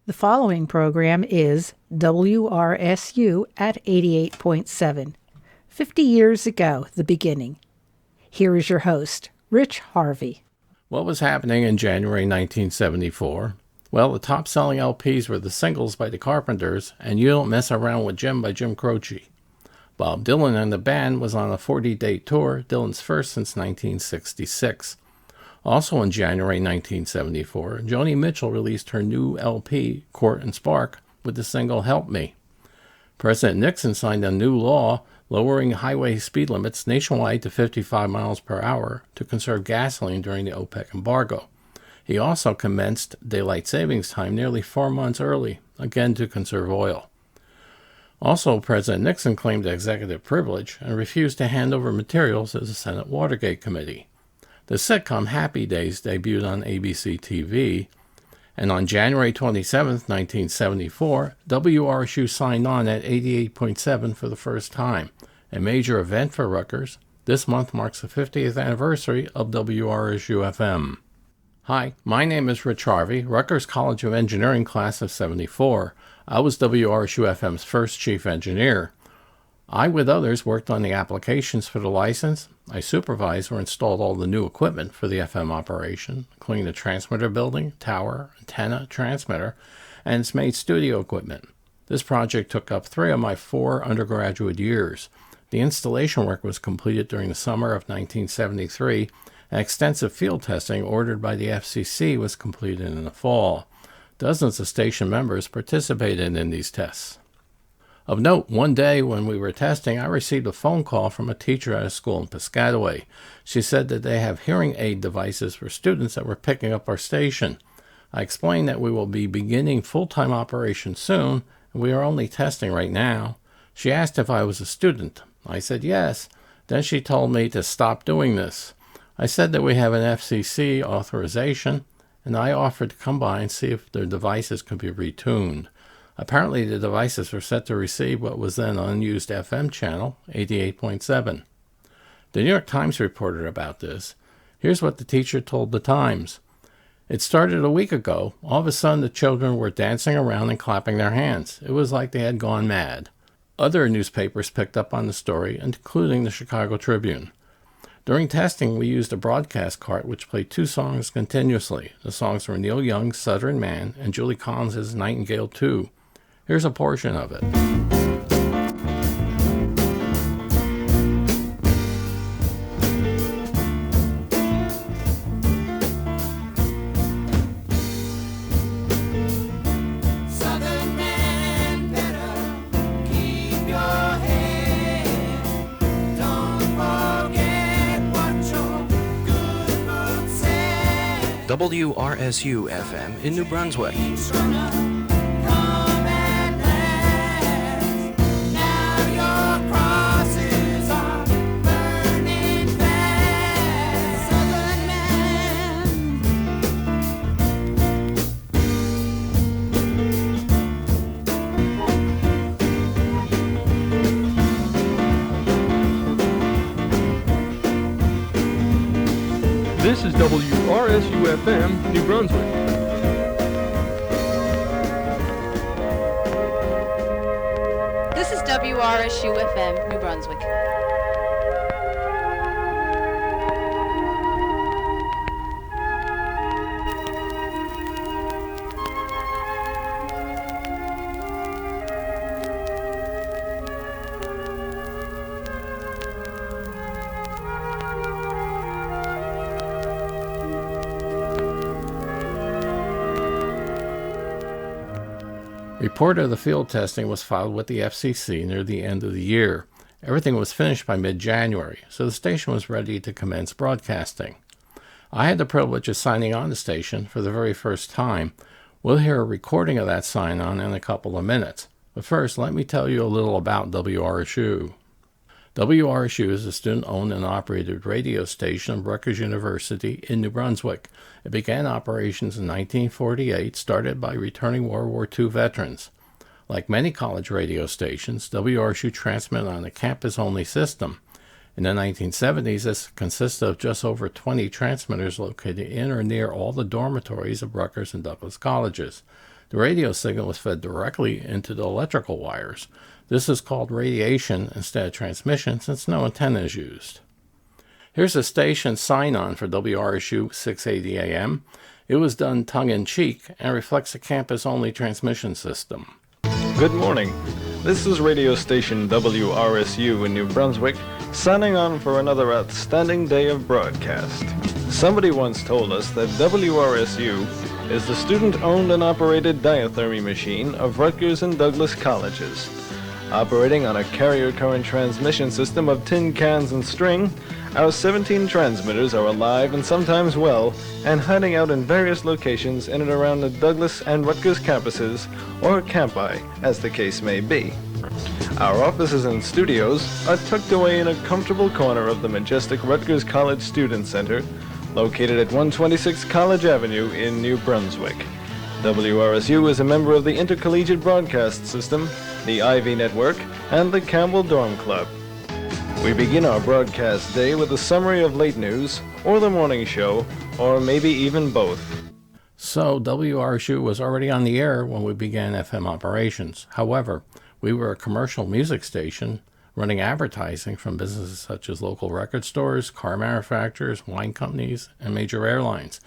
The following program is WRSU at 88.7. 50 years ago, the beginning. Here is your host, Rich Harvey. What was happening in January 1974? Well, the top-selling LPs were the singles by the Carpenters and You Don't Mess Around with Jim by Jim Croce. Bob Dylan and the band was on a 40-date tour, Dylan's first since 1966. Also in January 1974, Joni Mitchell released her new LP, Court and Spark, with the single Help Me. President Nixon signed a new law lowering highway speed limits nationwide to 55 miles per hour to conserve gasoline during the OPEC embargo. He also commenced daylight savings time nearly 4 months early, again to conserve oil. Also, President Nixon claimed executive privilege and refused to hand over materials to the Senate Watergate Committee. The sitcom Happy Days debuted on ABC TV, and on January 27, 1974, WRSU signed on at 88.7 for the first time, a major event for Rutgers. This month marks the 50th anniversary of WRSU-FM. Hi, my name is Rich Harvey, Rutgers College of Engineering class of 74. I was WRSU-FM's first chief engineer. I, with others, worked on the applications for the license. I supervised or installed all the new equipment for the FM operation, including the transmitter building, tower, antenna, transmitter, and its made studio equipment. This project took up 3 of my 4 undergraduate years. The installation work was completed during the summer of 1973, and extensive field testing ordered by the FCC was completed in the fall. Dozens of station members participated in these tests. Of note, one day when we were testing, I received a phone call from a teacher at a school in Piscataway. She said that they have hearing aid devices for students that were picking up our station. I explained that we will be beginning full-time operation soon, and we are only testing right now. She asked if I was a student. I said yes. Then she told me to stop doing this. I said that we have an FCC authorization, and I offered to come by and see if their devices could be retuned. Apparently, the devices were set to receive what was then an unused FM channel, 88.7. The New York Times reported about this. Here's what the teacher told the Times. It started a week ago. All of a sudden, the children were dancing around and clapping their hands. It was like they had gone mad. Other newspapers picked up on the story, including the Chicago Tribune. During testing, we used a broadcast cart which played 2 songs continuously. The songs were Neil Young's Southern Man and Julie Collins' Nightingale 2. Here's a portion of it. Southern man, better keep your head. Don't forget what your good book said. WRSU-FM in New Brunswick. This is WRSU-FM, New Brunswick. This is WRSU-FM, New Brunswick. Report of the field testing was filed with the FCC near the end of the year. Everything was finished by mid-January, so the station was ready to commence broadcasting. I had the privilege of signing on the station for the very first time. We'll hear a recording of that sign-on in a couple of minutes. But first, let me tell you a little about WRSU. WRSU is a student-owned and operated radio station of Rutgers University in New Brunswick. It began operations in 1948, started by returning World War II veterans. Like many college radio stations, WRSU transmitted on a campus-only system. In the 1970s, this consisted of just over 20 transmitters located in or near all the dormitories of Rutgers and Douglas colleges. The radio signal was fed directly into the electrical wires. This is called radiation instead of transmission since no antenna is used. Here's a station sign-on for WRSU 680 AM. It was done tongue-in-cheek and reflects a campus-only transmission system. Good morning. This is radio station WRSU in New Brunswick, signing on for another outstanding day of broadcast. Somebody once told us that WRSU is the student-owned and operated diathermy machine of Rutgers and Douglas colleges. Operating on a carrier current transmission system of tin cans and string, our 17 transmitters are alive and sometimes well, and hiding out in various locations in and around the Douglas and Rutgers campuses, or campi, as the case may be. Our offices and studios are tucked away in a comfortable corner of the majestic Rutgers College Student Center, located at 126 College Avenue in New Brunswick. WRSU is a member of the Intercollegiate Broadcast System, the Ivy Network, and the Campbell Dorm Club. We begin our broadcast day with a summary of late news, or the morning show, or maybe even both. So WRSU was already on the air when we began FM operations. However, we were a commercial music station running advertising from businesses such as local record stores, car manufacturers, wine companies, and major airlines.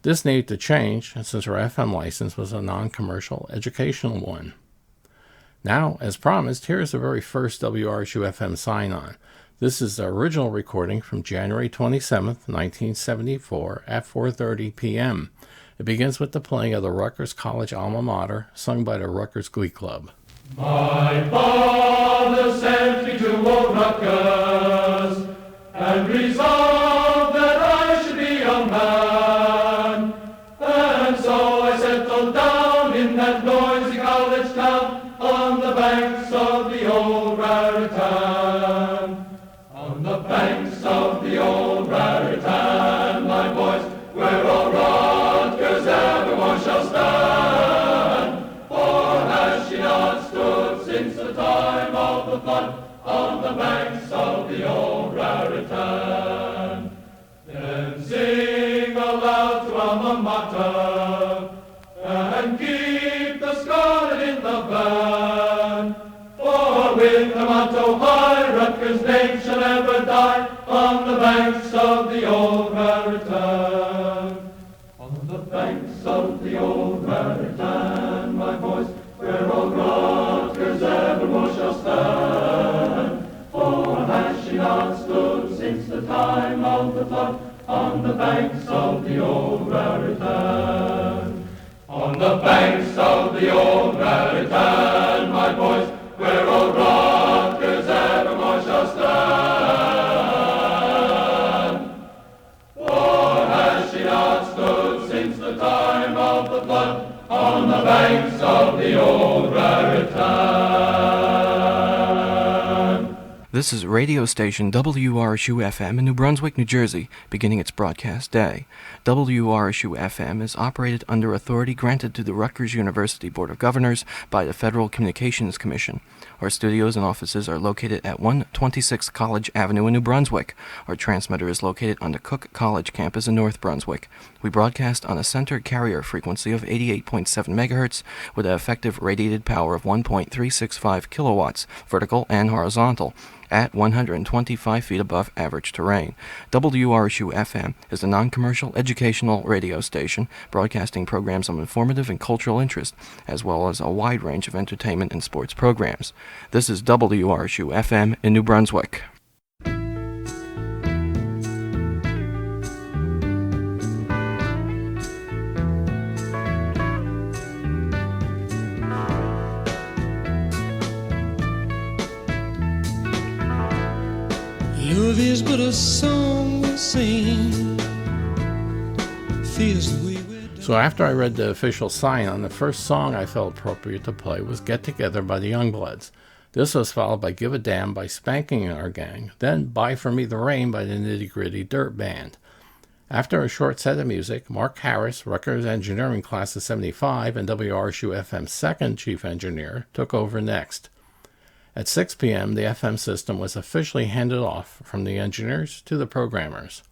This needed to change since our FM license was a non-commercial educational one. Now, as promised, here is the very first WRSU-FM sign-on. This is the original recording from January 27th, 1974 at 4:30 p.m. It begins with the playing of the Rutgers College alma mater, sung by the Rutgers Glee Club. My father sent me to old Rutgers and resolved that I should be a man. And so I settled down in that noisy college town on the banks of the old Raritan. On the banks of the old Raritan, my boys, where all Rutgers evermore shall stand. For has she not stood since the time of the flood on the banks of the old Raritan? Then sing aloud to alma mater and keep the scarlet in the van. For with the motto high, Rutgers' name shall never die on the banks of the old Raritan. On the banks of the old Raritan, my boys, where old Rutgers evermore shall stand. For has she not stood since the time of the flood on the banks of the old Raritan? On the banks of the old Raritan, my boys, where old Rutgers evermore shall stand. For has she not stood since the time of the flood on the banks of the old Raritan? This is radio station WRSU-FM in New Brunswick, New Jersey, beginning its broadcast day. WRSU-FM is operated under authority granted to the Rutgers University Board of Governors by the Federal Communications Commission. Our studios and offices are located at 126 College Avenue in New Brunswick. Our transmitter is located on the Cook College campus in North Brunswick. We broadcast on a center carrier frequency of 88.7 MHz with an effective radiated power of 1.365 kilowatts, vertical and horizontal, at 125 feet above average terrain. WRSU-FM is a non-commercial educational radio station broadcasting programs of informative and cultural interest, as well as a wide range of entertainment and sports programs. This is WRSU-FM in New Brunswick. Love is but a song we sing. Feels the way we're done. So after I read the official sign-on, the first song I felt appropriate to play was Get Together by the Youngbloods. This was followed by Give a Damn by Spanking and Our Gang, then Buy For Me the Rain by the Nitty Gritty Dirt Band. After a short set of music, Mark Harris, Rutgers Engineering Class of 75 and WRSU-FM's second chief engineer, took over next. At 6 p.m., the FM system was officially handed off from the engineers to the programmers.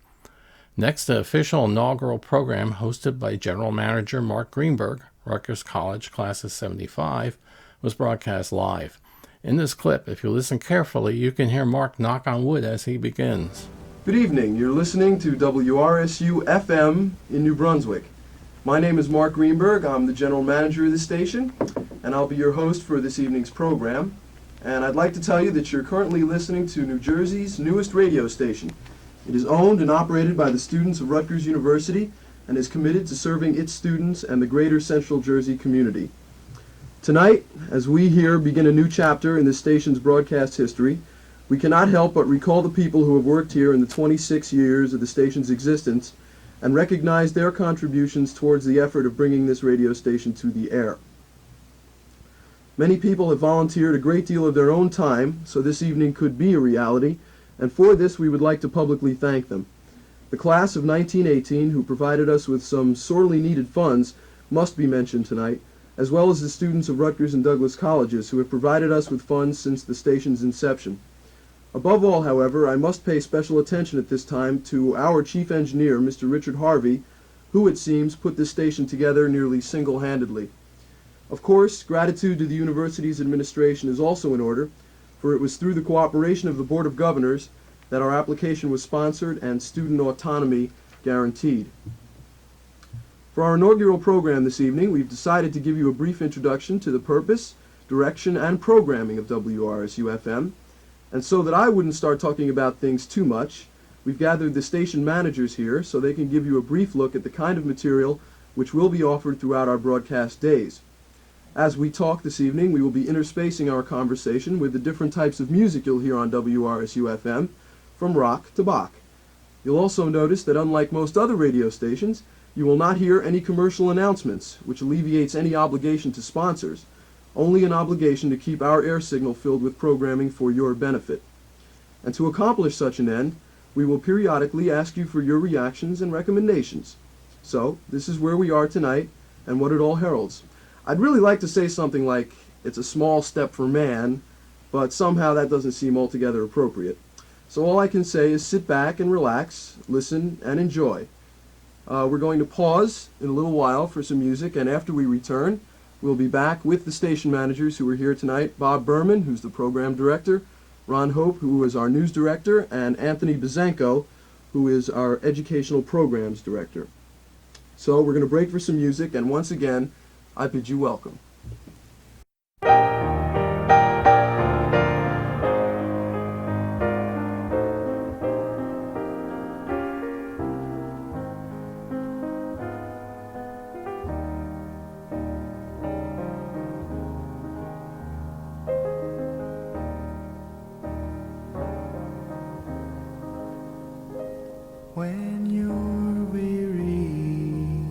Next, the official inaugural program hosted by General Manager Mark Greenberg Rutgers College, Class of 75, was broadcast live. In this clip, if you listen carefully, you can hear Mark knock on wood as he begins. Good evening. You're listening to WRSU-FM in New Brunswick. My name is Mark Greenberg. I'm the general manager of the station, and I'll be your host for this evening's program. And I'd like to tell you that you're currently listening to New Jersey's newest radio station. It is owned and operated by the students of Rutgers University and is committed to serving its students and the greater Central Jersey community. Tonight, as we here begin a new chapter in this station's broadcast history, we cannot help but recall the people who have worked here in the 26 years of the station's existence and recognize their contributions towards the effort of bringing this radio station to the air. Many people have volunteered a great deal of their own time so this evening could be a reality, and for this we would like to publicly thank them. The class of 1918, who provided us with some sorely needed funds, must be mentioned tonight, as well as the students of Rutgers and Douglas colleges who have provided us with funds since the station's inception. Above all, however, I must pay special attention at this time to our chief engineer, Mr. Richard Harvey, who, it seems, put this station together nearly single-handedly. Of course, gratitude to the university's administration is also in order, for it was through the cooperation of the Board of Governors that our application was sponsored and student autonomy guaranteed. For our inaugural program this evening, we've decided to give you a brief introduction to the purpose, direction, and programming of WRSU-FM. And so that I wouldn't start talking about things too much, we've gathered the station managers here so they can give you a brief look at the kind of material which will be offered throughout our broadcast days. As we talk this evening, we will be interspacing our conversation with the different types of music you'll hear on WRSU-FM, from rock to Bach. You'll also notice that unlike most other radio stations, you will not hear any commercial announcements, which alleviates any obligation to sponsors, only an obligation to keep our air signal filled with programming for your benefit. And to accomplish such an end, we will periodically ask you for your reactions and recommendations. So, this is where we are tonight, and what it all heralds. I'd really like to say something like, it's a small step for man, but somehow that doesn't seem altogether appropriate. So all I can say is sit back and relax, listen, and enjoy. We're going to pause in a little while for some music, and after we return, we'll be back with the station managers who are here tonight, Bob Berman, who's the program director, Ron Hope, who is our news director, and Anthony Bezenko, who is our educational programs director. So we're going to break for some music, and once again, I bid you welcome. When you're weary,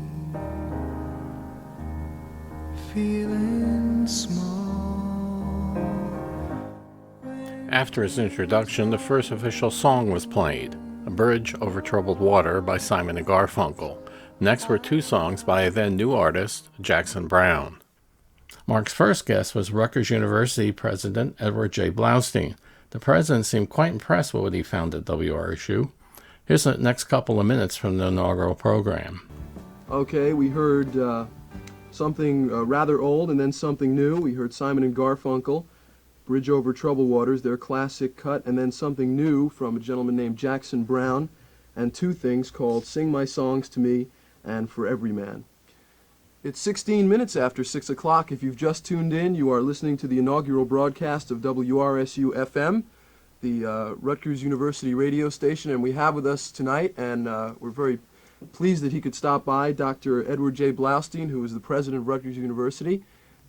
feeling small. After his introduction, the first official song was played, A Bridge Over Troubled Water by Simon and Garfunkel. Next were two songs by a then new artist, Jackson Browne. Mark's first guest was Rutgers University President Edward J. Blaustein. The president seemed quite impressed with what he found at WRSU. Here's the next couple of minutes from the inaugural program. Okay, we heard something rather old and then something new. We heard Simon and Garfunkel, Bridge Over Troubled Waters, their classic cut, and then something new from a gentleman named Jackson Browne, and two things called Sing My Songs to Me and For Every Man. It's 16 minutes after 6 o'clock. If you've just tuned in, you are listening to the inaugural broadcast of WRSU-FM, the Rutgers University radio station, and we have with us tonight, and we're very pleased that he could stop by, Dr. Edward J. Blaustein, who is the president of Rutgers University,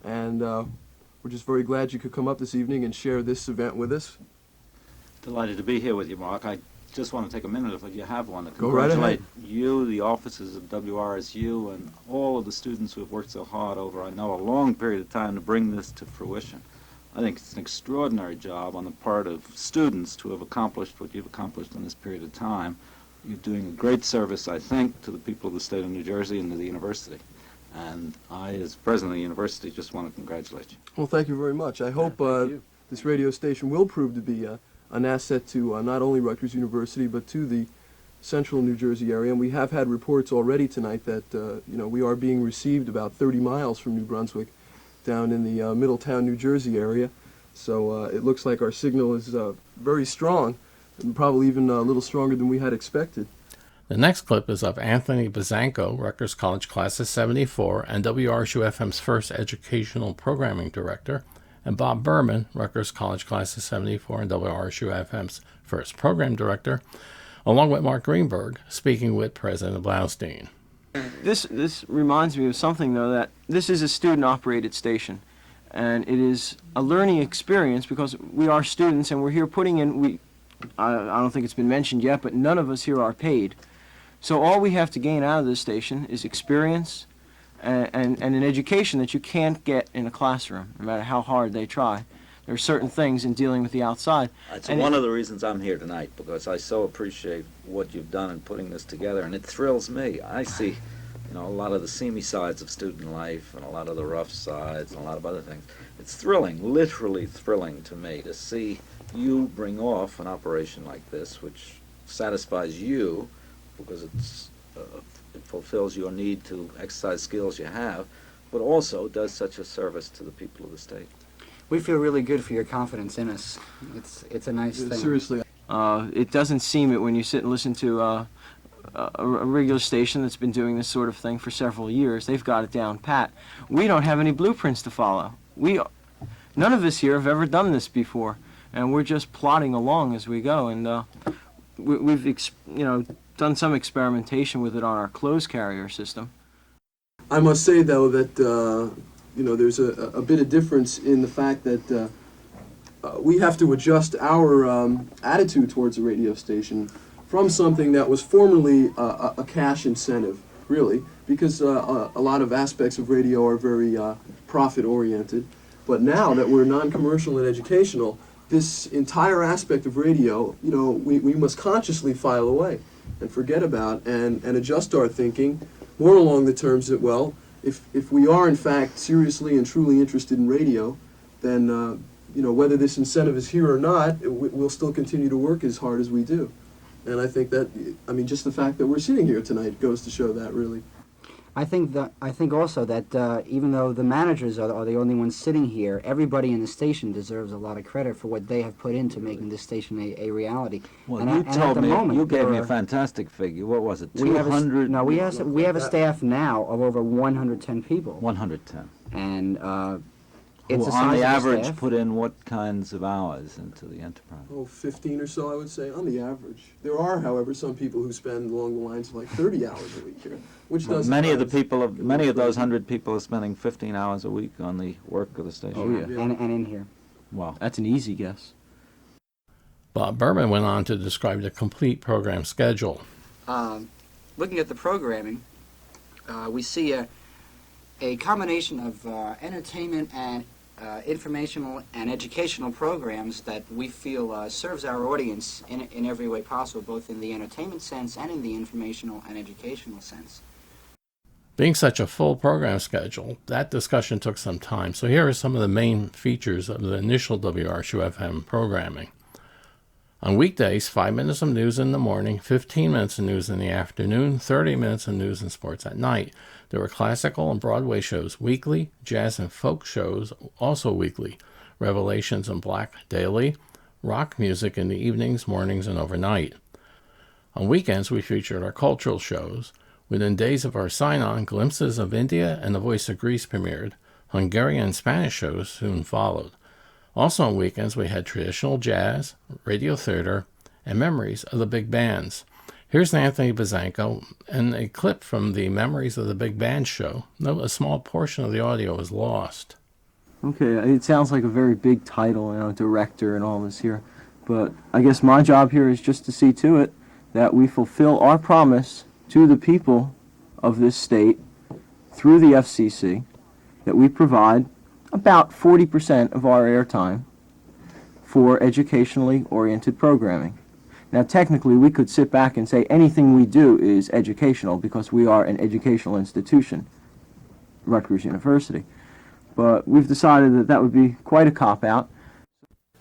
and we're just very glad you could come up this evening and share this event with us. Delighted to be here with you, Mark. I just want to take a minute, if you have one, to Go right ahead. congratulate you, the officers of WRSU, and all of the students who have worked so hard over, I know, a long period of time to bring this to fruition. I think it's an extraordinary job on the part of students to have accomplished what you've accomplished in this period of time. You're doing a great service, I think, to the people of the state of New Jersey and to the university. And I, as president of the university, just want to congratulate you. Well, thank you very much. I hope this radio station will prove to be an asset to not only Rutgers University, but to the central New Jersey area, and we have had reports already tonight that we are being received about 30 miles from New Brunswick, down in the Middletown, New Jersey area. So it looks like our signal is very strong, and probably even a little stronger than we had expected. The next clip is of Anthony Bazanko, Rutgers College Class of 74, and WRSU-FM's first educational programming director, and Bob Berman, Rutgers College Class of 74, and WRSU-FM's first program director, along with Mark Greenberg, speaking with President Blaustein. This reminds me of something, though, that this is a student-operated station, and it is a learning experience because we are students and we're here putting in, I don't think it's been mentioned yet, but none of us here are paid. So all we have to gain out of this station is experience and an education that you can't get in a classroom, no matter how hard they try. There are certain things in dealing with the outside. That's one of the reasons I'm here tonight, because I so appreciate what you've done in putting this together, and it thrills me. I see, a lot of the seamy sides of student life and a lot of the rough sides and a lot of other things. It's thrilling, literally thrilling to me to see you bring off an operation like this, which satisfies you because it fulfills your need to exercise skills you have, but also does such a service to the people of the state. We feel really good for your confidence in us. It's a nice thing. Seriously. It doesn't seem it when you sit and listen to a regular station that's been doing this sort of thing for several years. They've got it down pat. We don't have any blueprints to follow. None of us here have ever done this before, and we're just plodding along as we go. And we've done some experimentation with it on our closed carrier system. I must say, though, that there's a bit of difference in the fact that we have to adjust our attitude towards a radio station from something that was formerly a cash incentive, really, because a lot of aspects of radio are very profit-oriented. But now that we're non-commercial and educational, this entire aspect of radio, we must consciously file away and forget about and adjust our thinking more along the terms that, well, if we are in fact seriously and truly interested in radio, then whether this incentive is here or not, we'll still continue to work as hard as we do. And I think that, just the fact that we're sitting here tonight goes to show that, really. I think also that even though the managers are the only ones sitting here, everybody in the station deserves a lot of credit for what they have put into making this station a reality. Well, you told me, you gave me a fantastic figure. What was it, 200? No, we have a staff now of over 110 people. 110. And it's who, on the average, put in what kinds of hours into the enterprise? 15 or so, I would say, on the average. There are, however, some people who spend along the lines of like 30 hours a week here, which does. Many of those 100 people are spending 15 hours a week on the work of the station. Oh yeah, and in here. Wow, that's an easy guess. Bob Berman went on to describe the complete program schedule. Looking at the programming, we see a combination of entertainment and informational and educational programs that we feel serves our audience in every way possible, both in the entertainment sense and in the informational and educational sense. Being such a full program schedule, that discussion took some time, so here are some of the main features of the initial WRSU-FM programming. On weekdays, 5 minutes of news in the morning, 15 minutes of news in the afternoon, 30 minutes of news and sports at night. There were classical and Broadway shows weekly, jazz and folk shows also weekly, Revelations and Black daily, rock music in the evenings, mornings, and overnight. On weekends, we featured our cultural shows. Within days of our sign-on, Glimpses of India and The Voice of Greece premiered. Hungarian and Spanish shows soon followed. Also on weekends, we had traditional jazz, radio theater, and memories of the big bands. Here's Anthony Bazanko and a clip from the Memories of the Big Band show. Note a small portion of the audio is lost. Okay, it sounds like a very big title, director and all this here. But I guess my job here is just to see to it that we fulfill our promise to the people of this state through the FCC, that we provide about 40% of our airtime for educationally oriented programming. Now, technically, we could sit back and say anything we do is educational because we are an educational institution, Rutgers University. But we've decided that that would be quite a cop-out.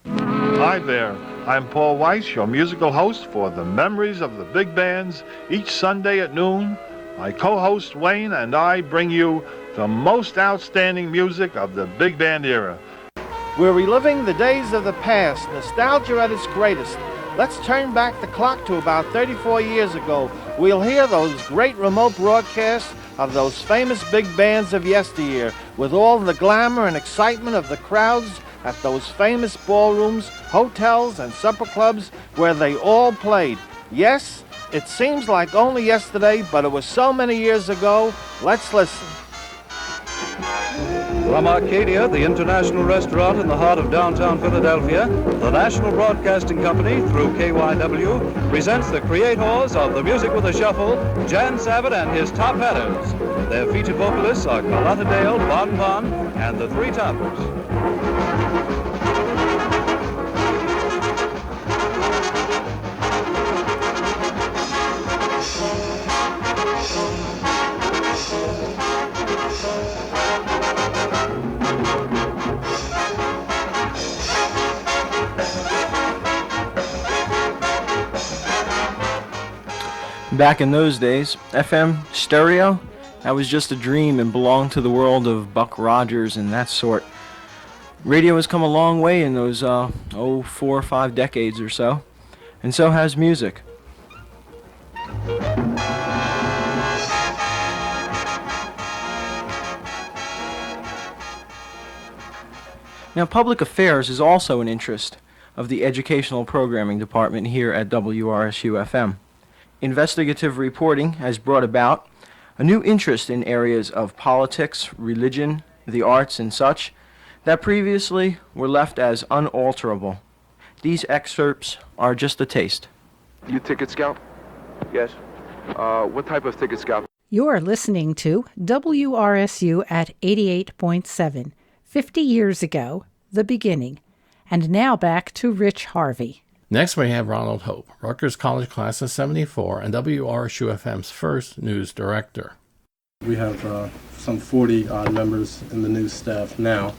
Hi there. I'm Paul Weiss, your musical host for the Memories of the Big Bands. Each Sunday at noon, my co-host Wayne and I bring you the most outstanding music of the big band era. We're reliving the days of the past, nostalgia at its greatest. Let's turn back the clock to about 34 years ago. We'll hear those great remote broadcasts of those famous big bands of yesteryear, with all the glamour and excitement of the crowds at those famous ballrooms, hotels, and supper clubs where they all played. Yes, it seems like only yesterday, but it was so many years ago. Let's listen. From Arcadia, the international restaurant in the heart of downtown Philadelphia, the National Broadcasting Company, through KYW, presents the creators of the Music with a Shuffle, Jan Savitt and his Top Hatters. Their featured vocalists are Carlotta Dale, Bon Bon, and the Three Toppers. Back in those days, FM stereo, that was just a dream and belonged to the world of Buck Rogers and that sort. Radio has come a long way in those 4 or 5 decades or so, and so has music. Now, public affairs is also an interest of the Educational Programming Department here at WRSU-FM. Investigative reporting has brought about a new interest in areas of politics, religion, the arts, and such that previously were left as unalterable. These excerpts are just a taste. You ticket scout? Yes. What type of ticket scout? You're listening to WRSU at 88.7. 50 years ago, the beginning. And now back to Rich Harvey. Next, we have Ronald Hope, Rutgers College Class of 74 and WRSU-FM's first news director. We have some 40 odd members in the news staff now.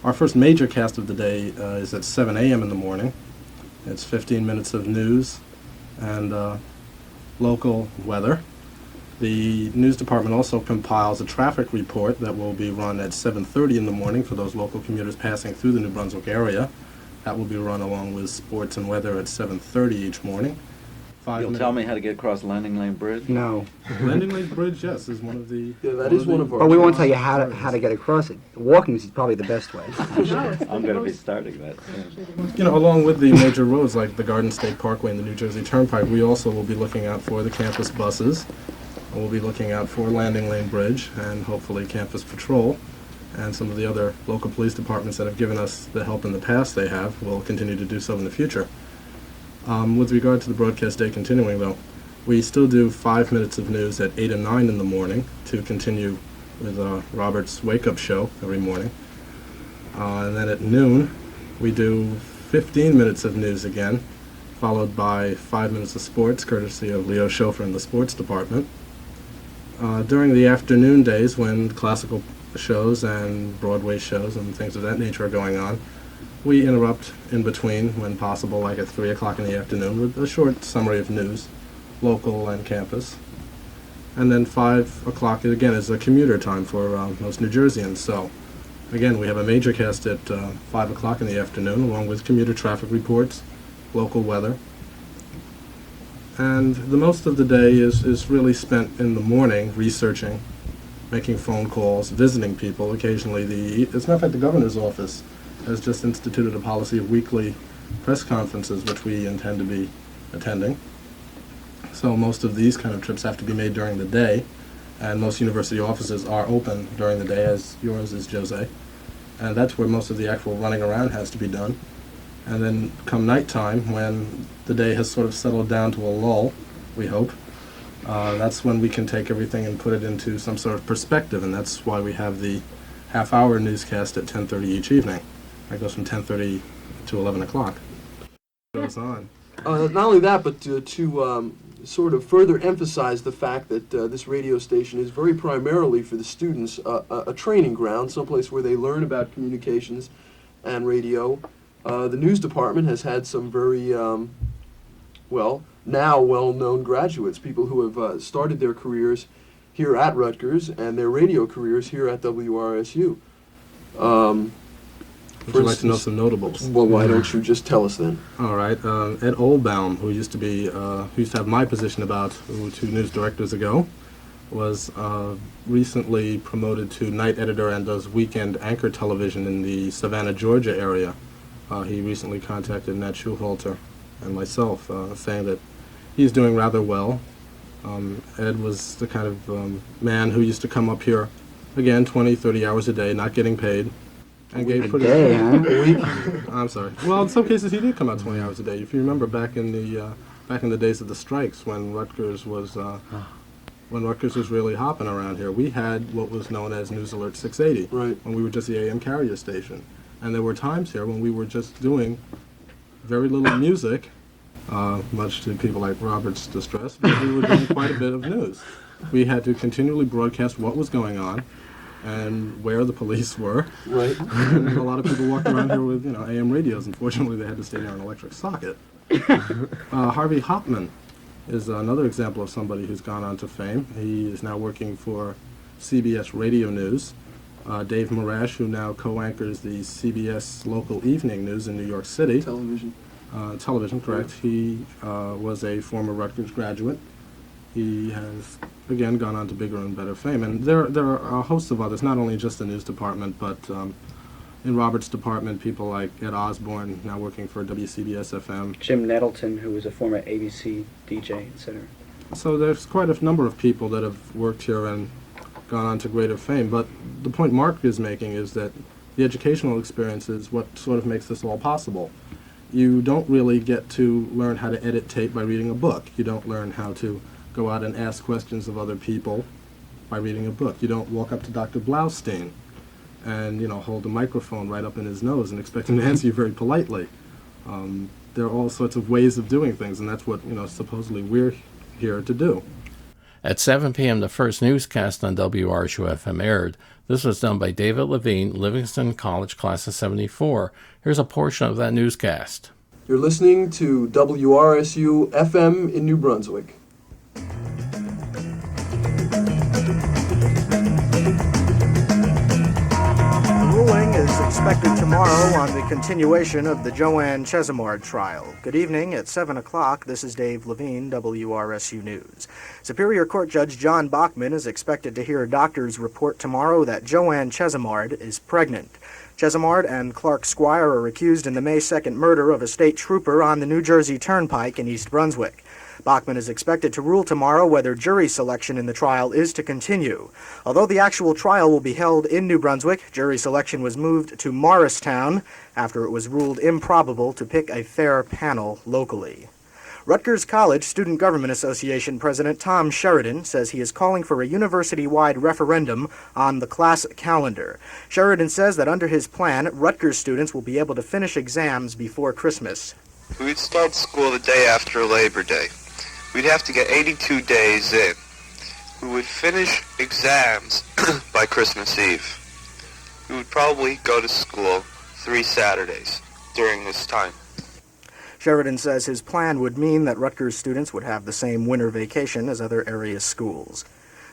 Our first major cast of the day is at 7 a.m. in the morning. It's 15 minutes of news and local weather. The news department also compiles a traffic report that will be run at 7:30 in the morning for those local commuters passing through the New Brunswick area. That will be run along with sports and weather at 7:30 each morning. You'll tell me how to get across Landing Lane Bridge? No. Landing Lane Bridge, yes, is one of the... Yeah, that is one of our... But we won't tell you how to get across it. Walking is probably the best way. I'm going to be starting that soon. You know, along with the major roads like the Garden State Parkway and the New Jersey Turnpike, we also will be looking out for the campus buses. We'll be looking out for Landing Lane Bridge and hopefully Campus Patrol. And some of the other local police departments that have given us the help in the past they have will continue to do so in the future. With regard to the broadcast day continuing, though, we still do 5 minutes of news at 8 and 9 in the morning to continue with Robert's wake-up show every morning. And then at noon, we do 15 minutes of news again, followed by 5 minutes of sports, courtesy of Leo Schofer in the sports department. During the afternoon days, when classical shows and Broadway shows and things of that nature are going on, we interrupt in between when possible, like at 3 o'clock in the afternoon, with a short summary of news, local and campus. And then 5 o'clock, again, is a commuter time for most New Jerseyans. So, again, we have a major cast at 5 o'clock in the afternoon, along with commuter traffic reports, local weather. And the most of the day is really spent in the morning researching, making phone calls, visiting people. Occasionally, as a matter of fact, the governor's office has just instituted a policy of weekly press conferences, which we intend to be attending. So most of these kind of trips have to be made during the day, and most university offices are open during the day, as yours is, Jose. And that's where most of the actual running around has to be done. And then come nighttime, when the day has sort of settled down to a lull, we hope, that's when we can take everything and put it into some sort of perspective, and that's why we have the half-hour newscast at 10:30 each evening. That goes from 10:30 to 11 o'clock. Goes on. Not only that, but to sort of further emphasize the fact that this radio station is very primarily for the students a training ground, someplace where they learn about communications and radio, The news department has had some very, now well-known graduates, people who have started their careers here at Rutgers and their radio careers here at WRSU. Would you like to know some notables? Well, why don't you just tell us then? All right. Ed Oldbaum, who used to have my position about 2 news directors ago, was recently promoted to night editor and does weekend anchor television in the Savannah, Georgia area. He recently contacted Nat Schuhalter and myself, saying that he's doing rather well. Ed was the kind of man who used to come up here, again, 20, 30 hours a day, not getting paid. And gave pretty day, huh? I'm sorry. Well, in some cases he did come out 20 hours a day. If you remember back in the days of the strikes, when Rutgers was really hopping around here, we had what was known as News Alert 680, right, when we were just the AM carrier station. And there were times here when we were just doing very little music, much to people like Robert's distress, but we were doing quite a bit of news. We had to continually broadcast what was going on and where the police were. Right. And a lot of people walked around here with, AM radios. Unfortunately, they had to stay near an electric socket. Harvey Hopman is another example of somebody who's gone on to fame. He is now working for CBS Radio News. Dave Marash, who now co-anchors the CBS local evening news in New York City. Television, correct. He was a former Rutgers graduate. He has, again, gone on to bigger and better fame. And there are a host of others, not only just the news department, but in Robert's department, people like Ed Osborne, now working for WCBS-FM. Jim Nettleton, who was a former ABC DJ, etc. So there's quite a number of people that have worked here and gone on to greater fame. But the point Mark is making is that the educational experience is what sort of makes this all possible. You don't really get to learn how to edit tape by reading a book. You don't learn how to go out and ask questions of other people by reading a book. You don't walk up to Dr. Blaustein and, hold a microphone right up in his nose and expect him to answer you very politely. There are all sorts of ways of doing things, and that's what, supposedly we're here to do. At 7 p.m., the first newscast on WRSU-FM aired. This was done by David Levine, Livingston College Class of 74. Here's a portion of that newscast. You're listening to WRSU-FM in New Brunswick. Ruling is expected tomorrow on the continuation of the Joanne Chesimard trial. Good evening. At 7 o'clock, this is Dave Levine, WRSU News. Superior Court Judge John Bachman is expected to hear doctors report tomorrow that Joanne Chesimard is pregnant. Chesimard and Clark Squire are accused in the May 2nd murder of a state trooper on the New Jersey Turnpike in East Brunswick. Bachman is expected to rule tomorrow whether jury selection in the trial is to continue. Although the actual trial will be held in New Brunswick, jury selection was moved to Morristown after it was ruled improbable to pick a fair panel locally. Rutgers College Student Government Association President Tom Sheridan says he is calling for a university-wide referendum on the class calendar. Sheridan says that under his plan, Rutgers students will be able to finish exams before Christmas. We would start school the day after Labor Day. We'd have to get 82 days in. We would finish exams by Christmas Eve. We would probably go to school 3 Saturdays during this time. Sheridan says his plan would mean that Rutgers students would have the same winter vacation as other area schools.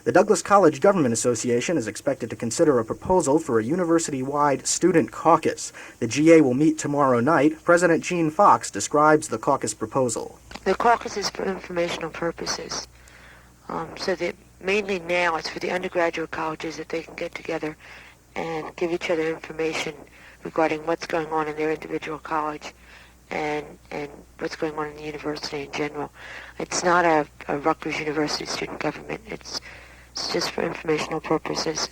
The Douglas College Government Association is expected to consider a proposal for a university-wide student caucus. The GA will meet tomorrow night. President Gene Fox describes the caucus proposal. The caucus is for informational purposes. So that mainly now it's for the undergraduate colleges that they can get together and give each other information regarding what's going on in their individual college and what's going on in the university in general. It's not a Rutgers University student government. It's just for informational purposes.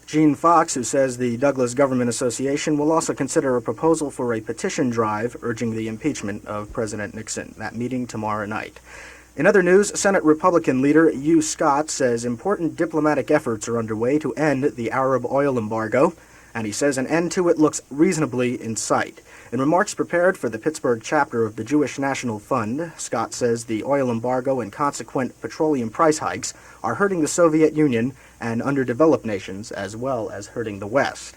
Gene Fox, who says the Douglas Government Association will also consider a proposal for a petition drive urging the impeachment of President Nixon. That meeting tomorrow night. In other news, Senate Republican leader Hugh Scott says important diplomatic efforts are underway to end the Arab oil embargo, and he says an end to it looks reasonably in sight. In remarks prepared for the Pittsburgh chapter of the Jewish National Fund, Scott says the oil embargo and consequent petroleum price hikes are hurting the Soviet Union and underdeveloped nations as well as hurting the West.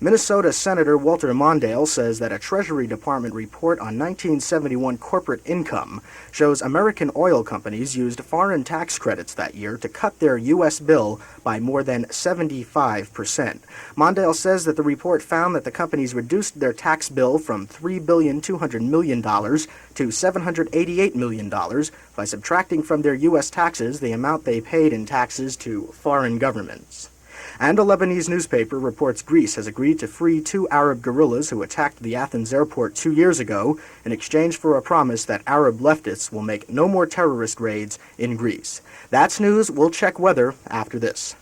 Minnesota Senator Walter Mondale says that a Treasury Department report on 1971 corporate income shows American oil companies used foreign tax credits that year to cut their U.S. bill by more than 75%. Mondale says that the report found that the companies reduced their tax bill from $3.2 billion to $788 million by subtracting from their U.S. taxes the amount they paid in taxes to foreign governments. And a Lebanese newspaper reports Greece has agreed to free 2 Arab guerrillas who attacked the Athens airport 2 years ago in exchange for a promise that Arab leftists will make no more terrorist raids in Greece. That's news. We'll check weather after this.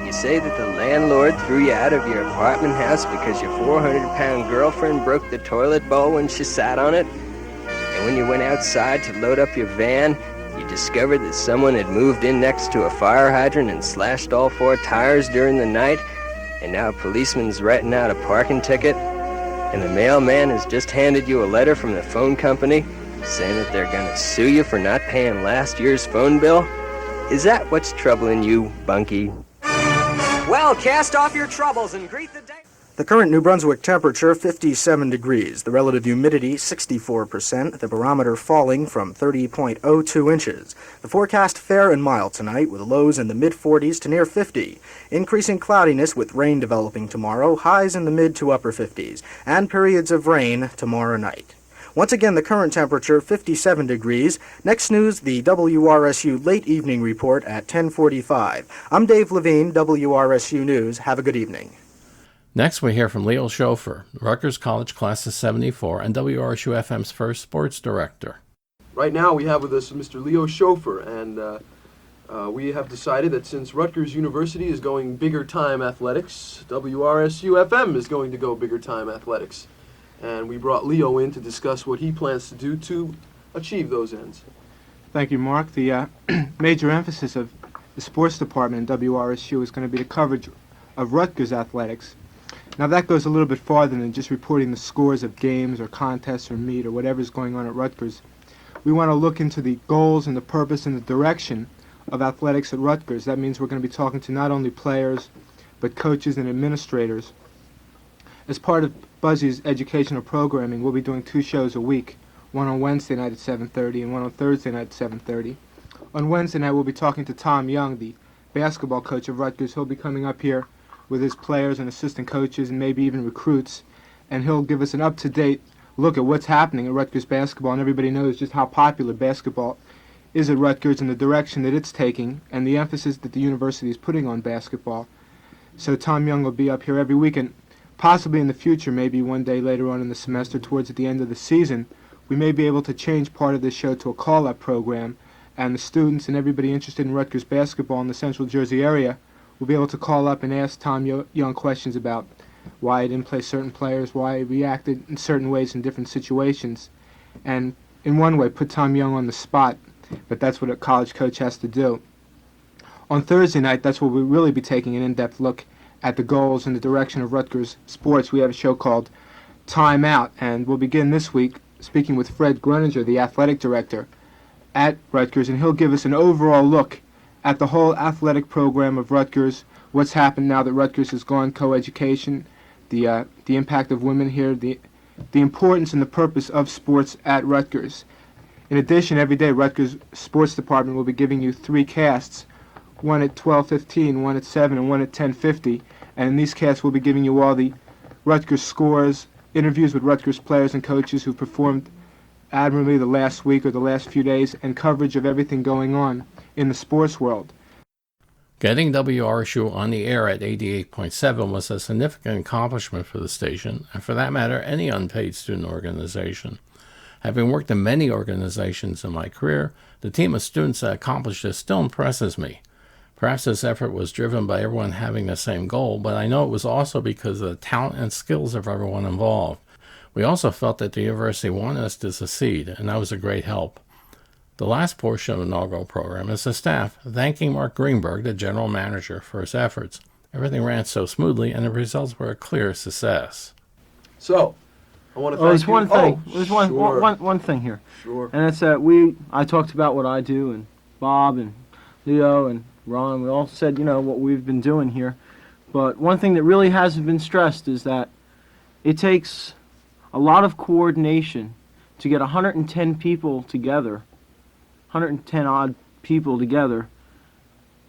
You say that the landlord threw you out of your apartment house because your 400-pound girlfriend broke the toilet bowl when she sat on it? And when you went outside to load up your van, you discovered that someone had moved in next to a fire hydrant and slashed all 4 tires during the night, and now a policeman's writing out a parking ticket, and the mailman has just handed you a letter from the phone company saying that they're going to sue you for not paying last year's phone bill? Is that what's troubling you, Bunky? Well, cast off your troubles and greet the day. The current New Brunswick temperature, 57 degrees. The relative humidity, 64%. The barometer falling from 30.02 inches. The forecast fair and mild tonight with lows in the mid-40s to near 50. Increasing cloudiness with rain developing tomorrow. Highs in the mid to upper 50s. And periods of rain tomorrow night. Once again, the current temperature, 57 degrees. Next news, the WRSU late evening report at 10:45. I'm Dave Levine, WRSU News. Have a good evening. Next, we hear from Leo Schofer, Rutgers College Class of 74 and WRSU-FM's first sports director. Right now we have with us Mr. Leo Schofer, and we have decided that since Rutgers University is going bigger time athletics, WRSU-FM is going to go bigger time athletics. And we brought Leo in to discuss what he plans to do to achieve those ends. Thank you, Mark. The major emphasis of the sports department in WRSU is going to be the coverage of Rutgers athletics. Now that goes a little bit farther than just reporting the scores of games or contests or meet or whatever's going on at Rutgers. We want to look into the goals and the purpose and the direction of athletics at Rutgers. That means we're going to be talking to not only players but coaches and administrators. As part of Buzzy's educational programming, we'll be doing 2 shows a week, one on Wednesday night at 7:30 and one on Thursday night at 7:30. On Wednesday night we'll be talking to Tom Young, the basketball coach of Rutgers. He'll be coming up here with his players and assistant coaches and maybe even recruits, and he'll give us an up-to-date look at what's happening at Rutgers basketball, and everybody knows just how popular basketball is at Rutgers and the direction that it's taking and the emphasis that the university is putting on basketball. So Tom Young will be up here every week, and possibly in the future, maybe one day later on in the semester towards the end of the season, we may be able to change part of this show to a call-up program, and the students and everybody interested in Rutgers basketball in the Central Jersey area will be able to call up and ask Tom Young questions about why he didn't play certain players, why he reacted in certain ways in different situations, and in one way put Tom Young on the spot, but that's what a college coach has to do. On Thursday night, that's where we'll really be taking an in-depth look at the goals and the direction of Rutgers sports. We have a show called Time Out, and we'll begin this week speaking with Fred Gruninger, the athletic director at Rutgers, and he'll give us an overall look at the whole athletic program of Rutgers, what's happened now that Rutgers has gone co-education, the impact of women here, the importance and the purpose of sports at Rutgers. In addition, every day Rutgers Sports Department will be giving you 3 casts, one at 12:15, one at 7, and one at 10:50. And in these casts we'll be giving you all the Rutgers scores, interviews with Rutgers players and coaches who performed admirably the last week or the last few days, and coverage of everything going on in the sports world. Getting WRSU on the air at 88.7 was a significant accomplishment for the station, and for that matter, any unpaid student organization. Having worked in many organizations in my career, the team of students that accomplished this still impresses me. Perhaps this effort was driven by everyone having the same goal, but I know it was also because of the talent and skills of everyone involved. We also felt that the university wanted us to succeed, and that was a great help. The last portion of the inaugural program is the staff thanking Mark Greenberg, the general manager, for his efforts. Everything ran so smoothly, and the results were a clear success. So, I want to thank there's you. one thing. Oh, There's sure. one thing here. Sure. And it's that I talked about what I do, and Bob and Leo and Ron, we all said, what we've been doing here. But one thing that really hasn't been stressed is that it takes a lot of coordination to get 110 people together, 110 odd people together,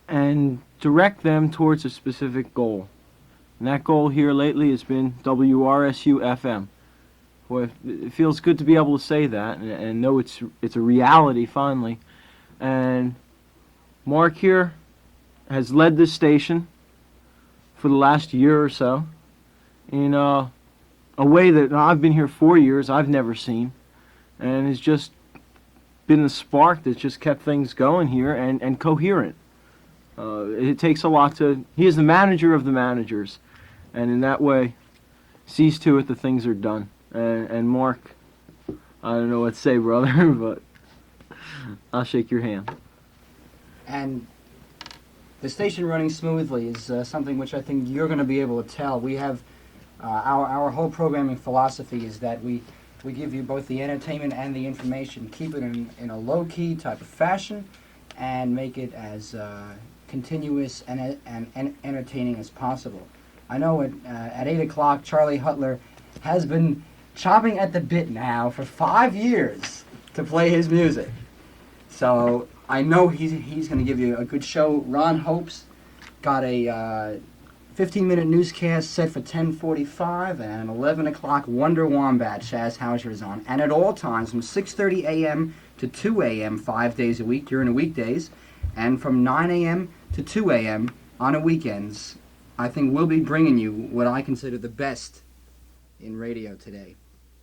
and direct them towards a specific goal. And that goal here lately has been WRSU-FM. Boy, it feels good to be able to say that and know it's a reality finally. And Mark here has led this station for the last year or so in a way that I've been here 4 years, I've never seen, and has just been the spark that's just kept things going here and coherent. It takes a lot he is the manager of the managers, and in that way sees to it that things are done. And Mark, I don't know what to say, brother, but I'll shake your hand. And the station running smoothly is something which I think you're going to be able to tell. We have our whole programming philosophy is that we give you both the entertainment and the information, keep it in a low-key type of fashion, and make it as continuous and entertaining as possible. I know at 8 o'clock, Charlie Hutler has been chopping at the bit now for 5 years to play his music. So I know he's going to give you a good show. Ron Hope's got a 15-minute newscast set for 10:45, and 11 o'clock Wonder Wombat Chaz Houser is on. And at all times from 6:30 a.m. to 2 a.m. 5 days a week during the weekdays, and from 9 a.m. to 2 a.m. on the weekends, I think we'll be bringing you what I consider the best in radio today.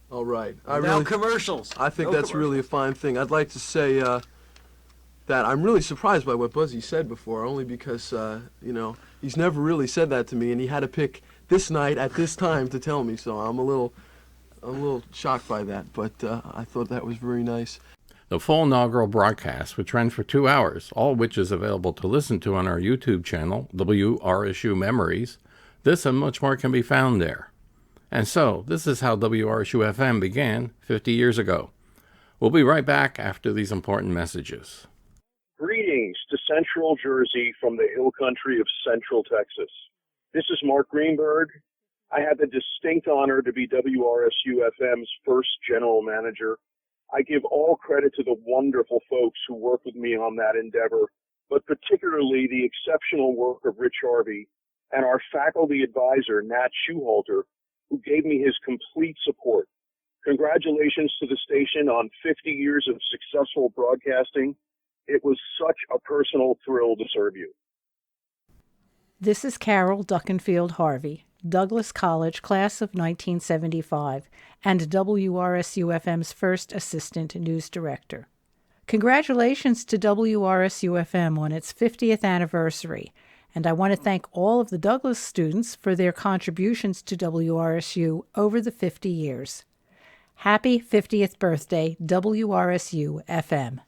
All right. Commercials. I think No that's really a fine thing. I'd like to say that I'm really surprised by what Buzzy said before, only because, he's never really said that to me, and he had to pick this night at this time to tell me, so I'm a little shocked by that, but I thought that was very nice. The full inaugural broadcast would trend for 2 hours, all of which is available to listen to on our YouTube channel, WRSU Memories. This and much more can be found there. And so, this is how WRSU-FM began 50 years ago. We'll be right back after these important messages. Greetings to Central Jersey from the hill country of Central Texas. This is Mark Greenberg. I had the distinct honor to be WRSU-FM's first general manager. I give all credit to the wonderful folks who worked with me on that endeavor, but particularly the exceptional work of Rich Harvey and our faculty advisor, Nat Schuhalter, who gave me his complete support. Congratulations to the station on 50 years of successful broadcasting. It was such a personal thrill to serve you. This is Carol Duckenfield Harvey, Douglas College, class of 1975, and WRSU-FM's first assistant news director. Congratulations to WRSU-FM on its 50th anniversary, and I want to thank all of the Douglas students for their contributions to WRSU over the 50 years. Happy 50th birthday, WRSU-FM.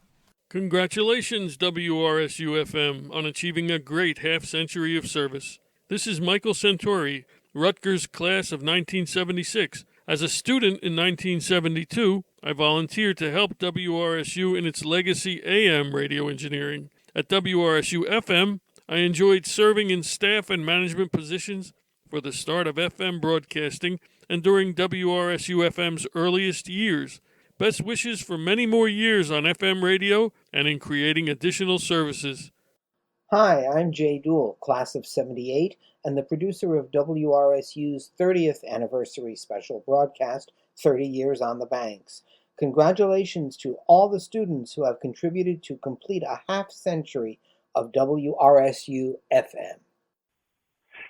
Congratulations, WRSU-FM, on achieving a great half-century of service. This is Michael Centauri, Rutgers class of 1976. As a student in 1972, I volunteered to help WRSU in its legacy AM radio engineering. At WRSU-FM, I enjoyed serving in staff and management positions for the start of FM broadcasting and during WRSU-FM's earliest years. Best wishes for many more years on FM radio and in creating additional services. Hi, I'm Jay Dool, class of 78, and the producer of WRSU's 30th anniversary special broadcast, 30 Years on the Banks. Congratulations to all the students who have contributed to complete a half-century of WRSU-FM.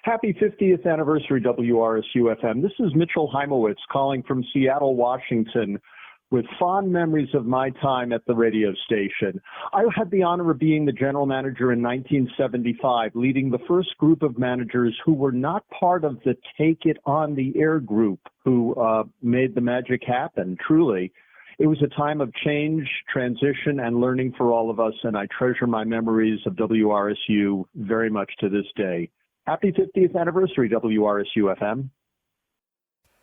Happy 50th anniversary, WRSU-FM. This is Mitchell Heimowitz calling from Seattle, Washington, with fond memories of my time at the radio station. I had the honor of being the general manager in 1975, leading the first group of managers who were not part of the Take It on the Air group who made the magic happen, truly. It was a time of change, transition, and learning for all of us, and I treasure my memories of WRSU very much to this day. Happy 50th anniversary, WRSU-FM.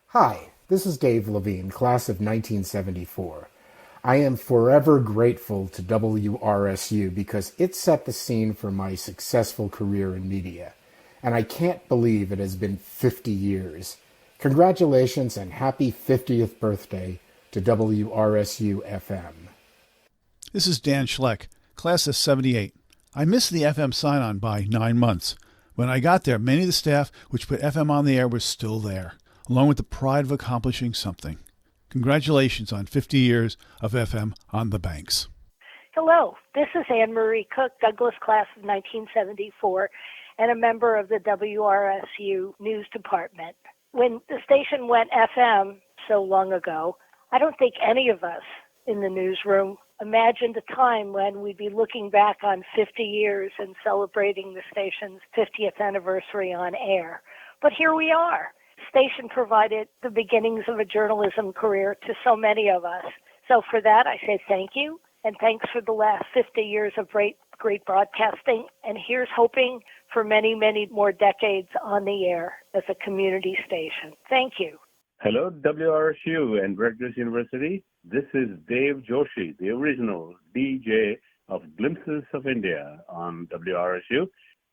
Hi, this is Dave Levine, class of 1974. I am forever grateful to WRSU because it set the scene for my successful career in media. and I can't believe it has been 50 years. Congratulations and happy 50th birthday to WRSU-FM. This is Dan Schleck, class of 78. I missed the FM sign-on by 9 months. When I got there, many of the staff which put FM on the air was still there, along with the pride of accomplishing something. Congratulations on 50 years of FM on the banks. Hello, this is Anne Marie Cook, Douglas class of 1974, and a member of the WRSU News Department. When the station went FM so long ago, I don't think any of us in the newsroom imagined a time when we'd be looking back on 50 years and celebrating the station's 50th anniversary on air. But here we are. The station provided the beginnings of a journalism career to so many of us. So for that, I say thank you, and thanks for the last 50 years of great broadcasting. And here's hoping for many, many more decades on the air as a community station. Thank you. Hello, WRSU and Rutgers University. This is Dave Joshi, the original DJ of Glimpses of India on WRSU.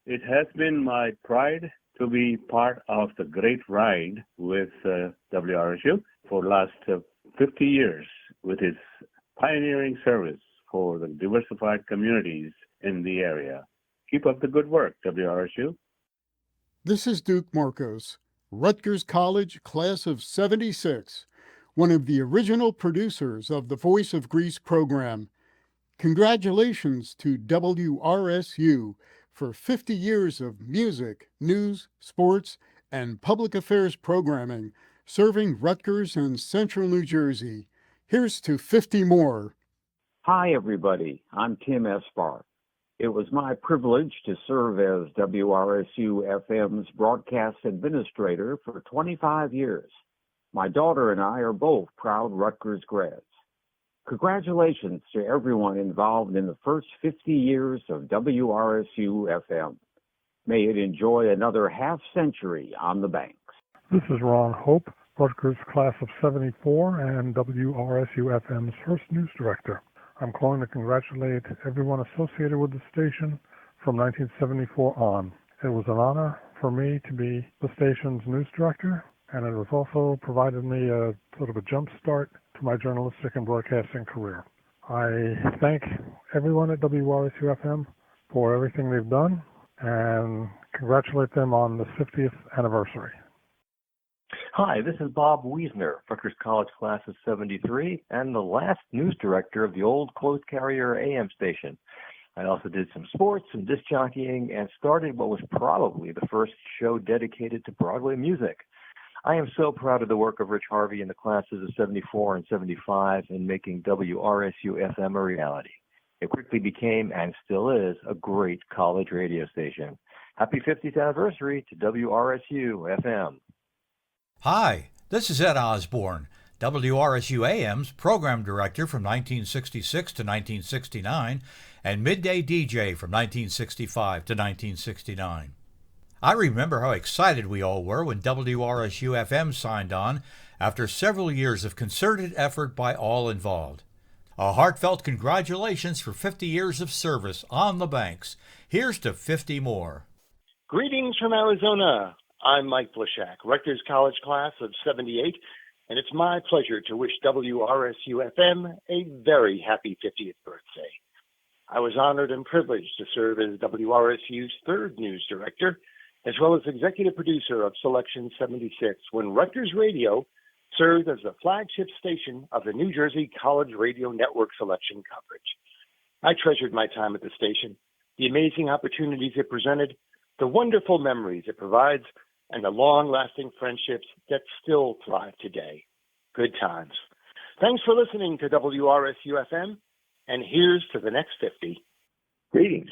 It has been my pride to be part of the great ride with WRSU for the last 50 years with its pioneering service for the diversified communities in the area. Keep up the good work, WRSU. This is Duke Marcos, Rutgers College, class of 76, one of the original producers of the Voice of Greece program. Congratulations to WRSU for 50 years of music, news, sports, and public affairs programming serving Rutgers and Central New Jersey. Here's to 50 more. Hi, everybody. I'm Tim Espar. It was my privilege to serve as WRSU-FM's broadcast administrator for 25 years. My daughter and I are both proud Rutgers grads. Congratulations to everyone involved in the first 50 years of WRSU-FM. May it enjoy another half-century on the banks. This is Ron Hope, Rutgers class of 74 and WRSU-FM's first news director. I'm calling to congratulate everyone associated with the station from 1974 on. It was an honor for me to be the station's news director, and it has also provided me a sort of a jump start to my journalistic and broadcasting career. I thank everyone at WRSU-FM for everything they've done and congratulate them on the 50th anniversary. Hi, this is Bob Wiesner, Rutgers College class of 73, and the last news director of the old closed carrier AM station. I also did some sports, some disc jockeying, and started what was probably the first show dedicated to Broadway music. I am so proud of the work of Rich Harvey in the classes of 74 and 75 in making WRSU-FM a reality. It quickly became, and still is, a great college radio station. Happy 50th anniversary to WRSU-FM. Hi, this is Ed Osborne, WRSU-AM's program director from 1966 to 1969 and midday DJ from 1965 to 1969. I remember how excited we all were when WRSU-FM signed on after several years of concerted effort by all involved. A heartfelt congratulations for 50 years of service on the banks. Here's to 50 more. Greetings from Arizona. I'm Mike Blashak, Rutgers College class of 78, and it's my pleasure to wish WRSU-FM a very happy 50th birthday. I was honored and privileged to serve as WRSU's third news director, as well as executive producer of Selection 76, when Rutgers Radio served as the flagship station of the New Jersey College Radio Network selection coverage. I treasured my time at the station, the amazing opportunities it presented, the wonderful memories it provides, and the long-lasting friendships that still thrive today. Good times. Thanks for listening to WRSU-FM, and here's to the next 50. Greetings.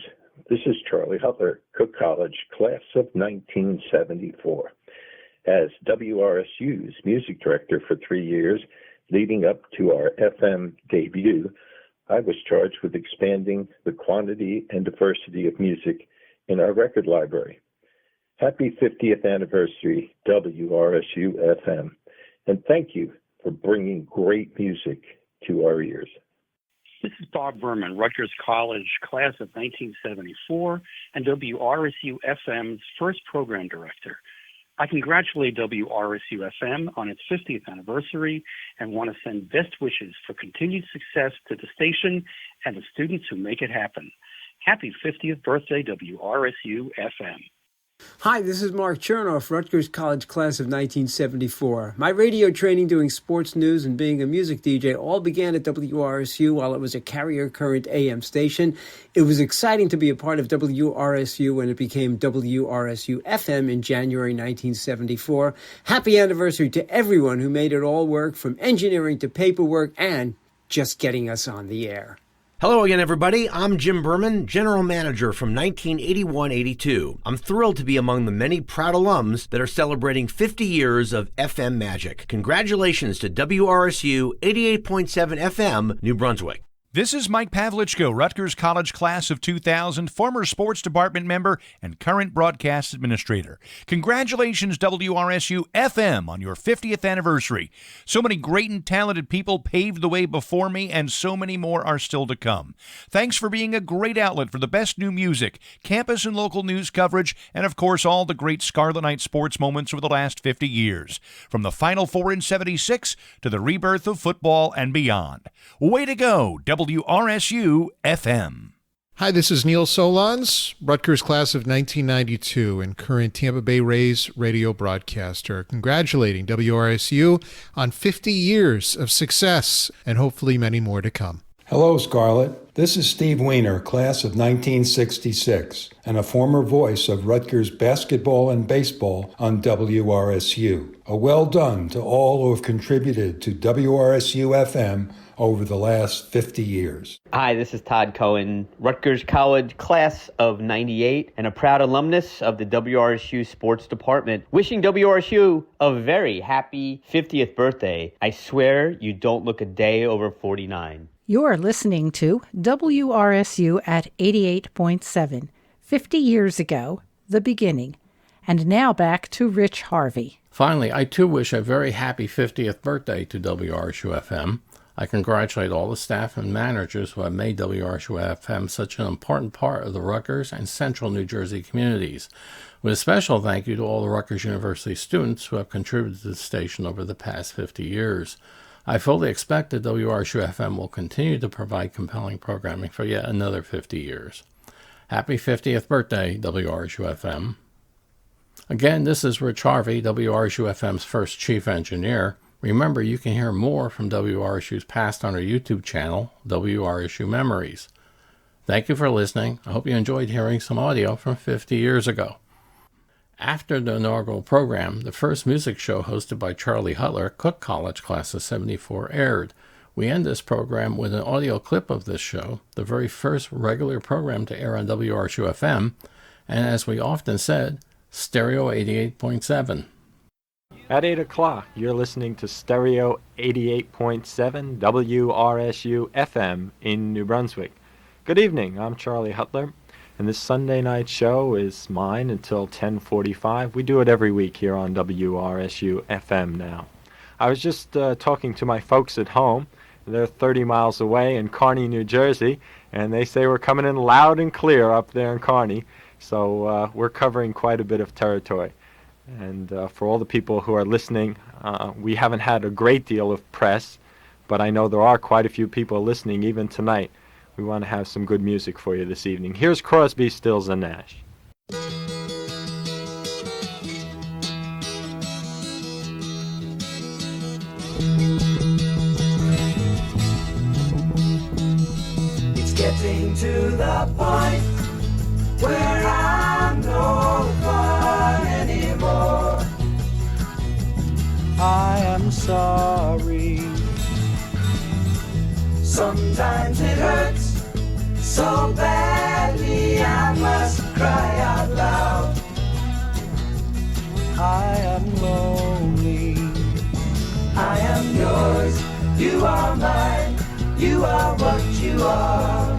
This is Charlie Hutler, Cook College, class of 1974. As WRSU's music director for 3 years, leading up to our FM debut, I was charged with expanding the quantity and diversity of music in our record library. Happy 50th anniversary, WRSU-FM, and thank you for bringing great music to our ears. This is Bob Berman, Rutgers College, class of 1974, and WRSU-FM's first program director. I congratulate WRSU-FM on its 50th anniversary and want to send best wishes for continued success to the station and the students who make it happen. Happy 50th birthday, WRSU-FM. Hi, this is Mark Chernoff, Rutgers College class of 1974. My radio training doing sports news and being a music DJ all began at WRSU while it was a carrier current AM station. It was exciting to be a part of WRSU when it became WRSU-FM in January 1974. Happy anniversary to everyone who made it all work, from engineering to paperwork and just getting us on the air. Hello again, everybody. I'm Jim Berman, General Manager from 1981-82. I'm thrilled to be among the many proud alums that are celebrating 50 years of FM magic. Congratulations to WRSU 88.7 FM, New Brunswick. This is Mike Pavlichko, Rutgers College class of 2000, former sports department member and current broadcast administrator. Congratulations, WRSU-FM, on your 50th anniversary. So many great and talented people paved the way before me, and so many more are still to come. Thanks for being a great outlet for the best new music, campus and local news coverage, and of course all the great Scarlet Knight sports moments over the last 50 years. From the Final Four in '76 to the rebirth of football and beyond. Way to go, WRSU-FM. Hi, this is Neil Solons, Rutgers class of 1992 and current Tampa Bay Rays radio broadcaster, congratulating WRSU on 50 years of success and hopefully many more to come. Hello, Scarlett. This is Steve Weiner, class of 1966, and a former voice of Rutgers basketball and baseball on WRSU. A well done to all who have contributed to WRSU-FM over the last 50 years. Hi, this is Todd Cohen, Rutgers College class of 98 and a proud alumnus of the WRSU Sports Department, wishing WRSU a very happy 50th birthday. I swear you don't look a day over 49. You're listening to WRSU at 88.7, 50 years ago, the beginning. And now back to Rich Harvey. Finally, I too wish a very happy 50th birthday to WRSU-FM. I congratulate all the staff and managers who have made WRSU-FM such an important part of the Rutgers and Central New Jersey communities, with a special thank you to all the Rutgers University students who have contributed to the station over the past 50 years. I fully expect that WRSU-FM will continue to provide compelling programming for yet another 50 years. Happy 50th birthday, WRSU-FM. Again, this is Rich Harvey, WRSU-FM's first chief engineer. Remember, you can hear more from WRSU's past on our YouTube channel, WRSU Memories. Thank you for listening. I hope you enjoyed hearing some audio from 50 years ago. After the inaugural program, the first music show hosted by Charlie Hutler, Cook College class of 74, aired. We end this program with an audio clip of this show, the very first regular program to air on WRSU-FM, and as we often said, Stereo 88.7. At 8 o'clock, you're listening to Stereo 88.7 WRSU-FM in New Brunswick. Good evening, I'm Charlie Hutler, and this Sunday night show is mine until 10:45. We do it every week here on WRSU-FM now. I was just talking to my folks at home. They're 30 miles away in Kearney, New Jersey, and they say we're coming in loud and clear up there in Kearney, so we're covering quite a bit of territory. And for all the people who are listening, we haven't had a great deal of press, but I know there are quite a few people listening even tonight. We want to have some good music for you this evening. Here's Crosby, Stills and Nash. It's getting to the point where I'm no fun anymore. I am sorry. Sometimes it hurts so badly I must cry out loud. I am lonely. I am yours, you are mine, you are what you are.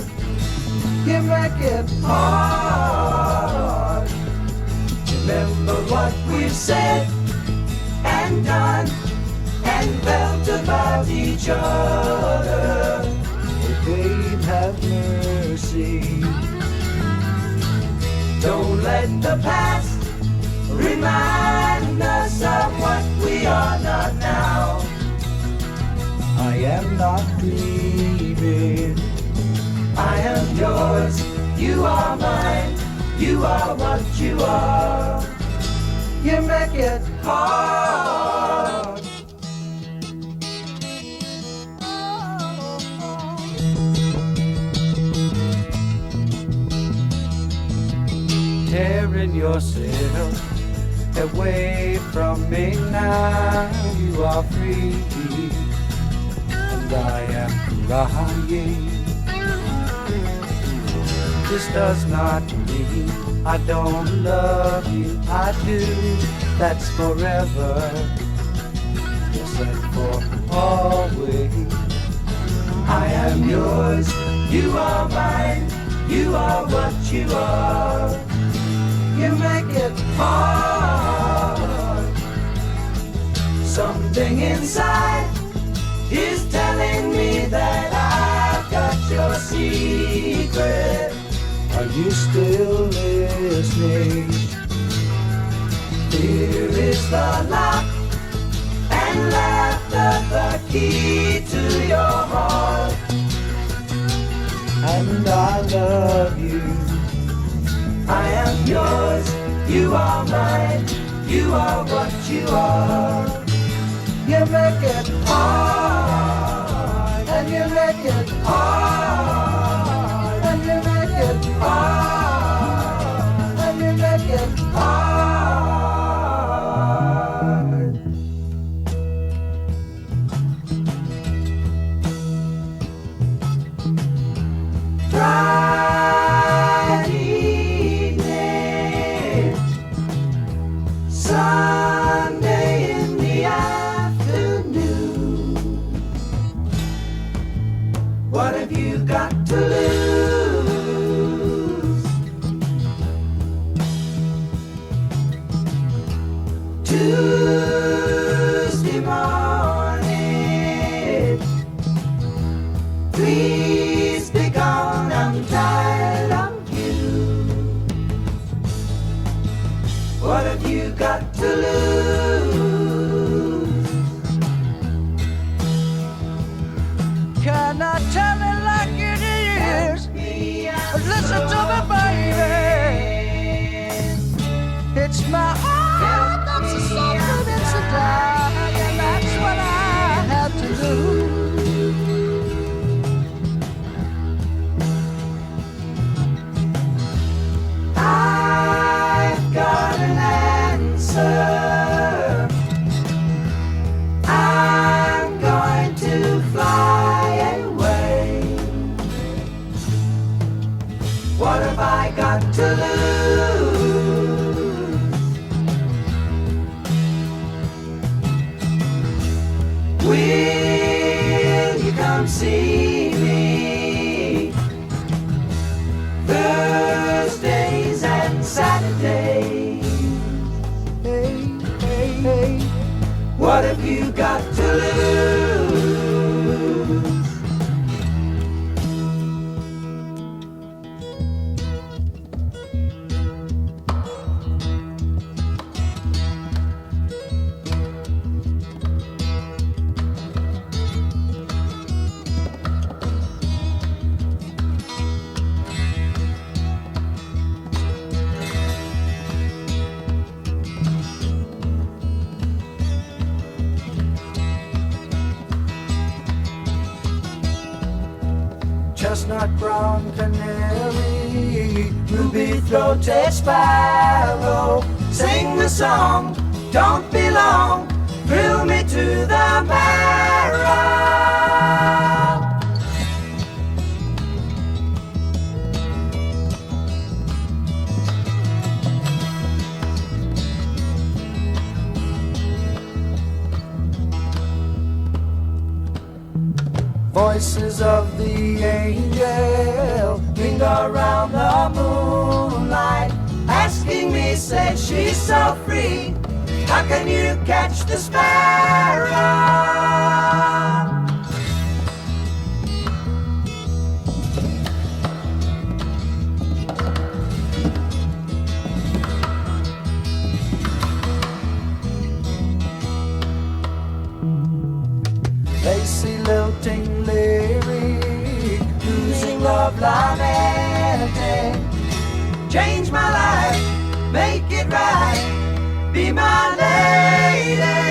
You make it hard. Remember what we've said and done and felt about each other. Okay. see. Don't let the past remind us of what we are not now. I am not grieving. I am yours, you are mine, you are what you are. You make it hard. Tearing yourself away from me now, you are free, and I am crying. This does not mean I don't love you, I do, that's forever, yes, and for always. I am yours, you are mine, you are what you are. You make it hard. Something inside is telling me that I've got your secret. Are you still listening? Here is the lock, and laughter the key to your heart. And I love you. I am yours, you are mine, you are what you are. You make it hard, and you make it hard, and you make it hard, and you make it hard. Sunday in the afternoon. What have you got to lose? Tuesday morning, please be gone, I'm tired of you. What have you got to lose? Can I tell it like it is? Listen to me, baby. It's my heart that's a something, it's a die, and that's what I have to do. I've got an answer. I'm going to fly away. What have I got to lose? Will you come see me Thursdays and Saturdays? Hey, hey, hey. What have you got to lose? Chestnut brown canary, ruby-throated sparrow, sing the song, don't be long, thrill me to the marrow. Voices of the angel ring around the moonlight, asking me, say she's so free, how can you catch the sparrow? lacy lilting lyric, losing love vanity. Change my life, make it right, be my lady.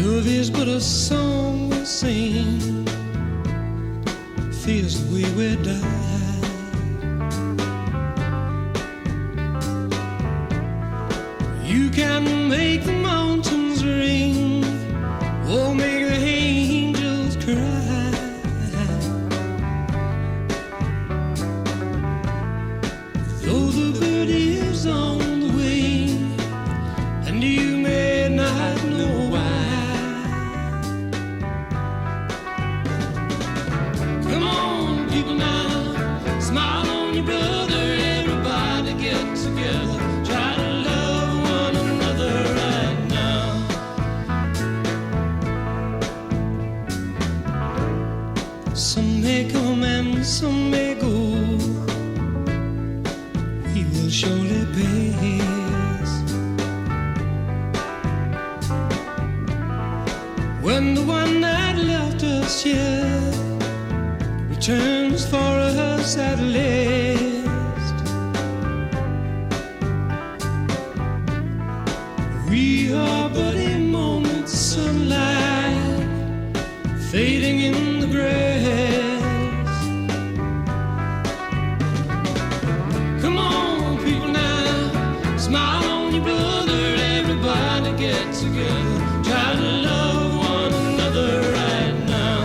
Love is but a song we sing, feels the way we die. You can make the mountains ring, or make the angels cry. Though the bird is on the wing, and you may not know why. Come on, people now, smile on your brother, everybody get together, try to love one another right now. Some may come and some may go, we will surely pass. When the one that left us here returns for us at last, we are but a moment's sunlight fading in the grass. Come on, people now, smile on your brother, everybody get together, try to love one another right now.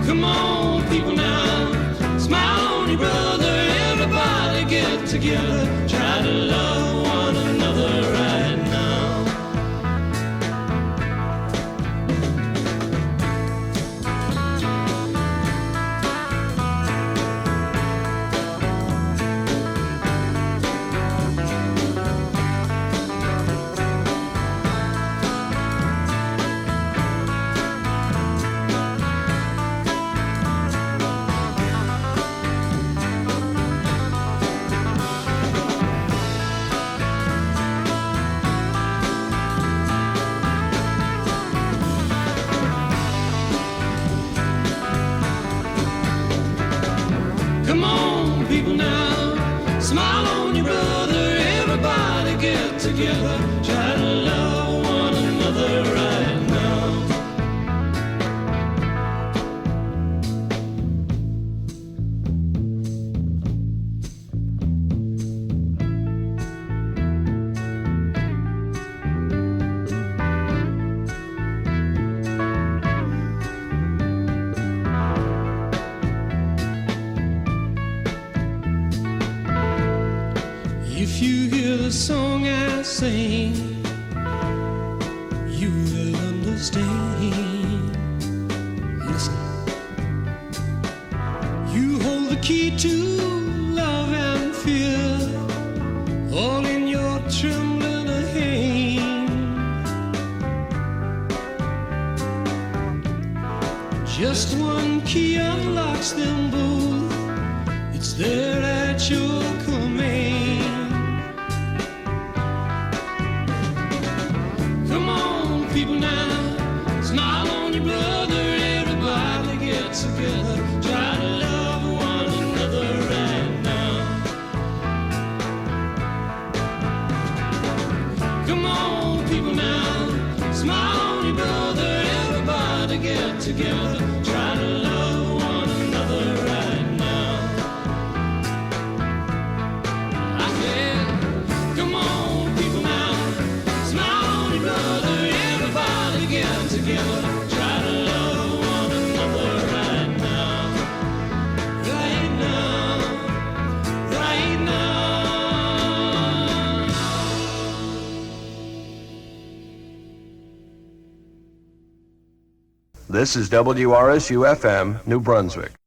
Come on, people now, smile on your brother, everybody get together, try to love one another right now. Come on, people now, smile on your brother, everybody get together, try to love one another right now. If you hear the song I sing, you will understand. Listen, you hold the key to love and fear, all in your trembling hand. Just one key unlocks them both, it's there at your command. together. Try to love one another right now. I said, come on, people now, smile on your brother. Everybody get together. Try to love one another right now. Right now. Right now. This is WRSU-FM, New Brunswick.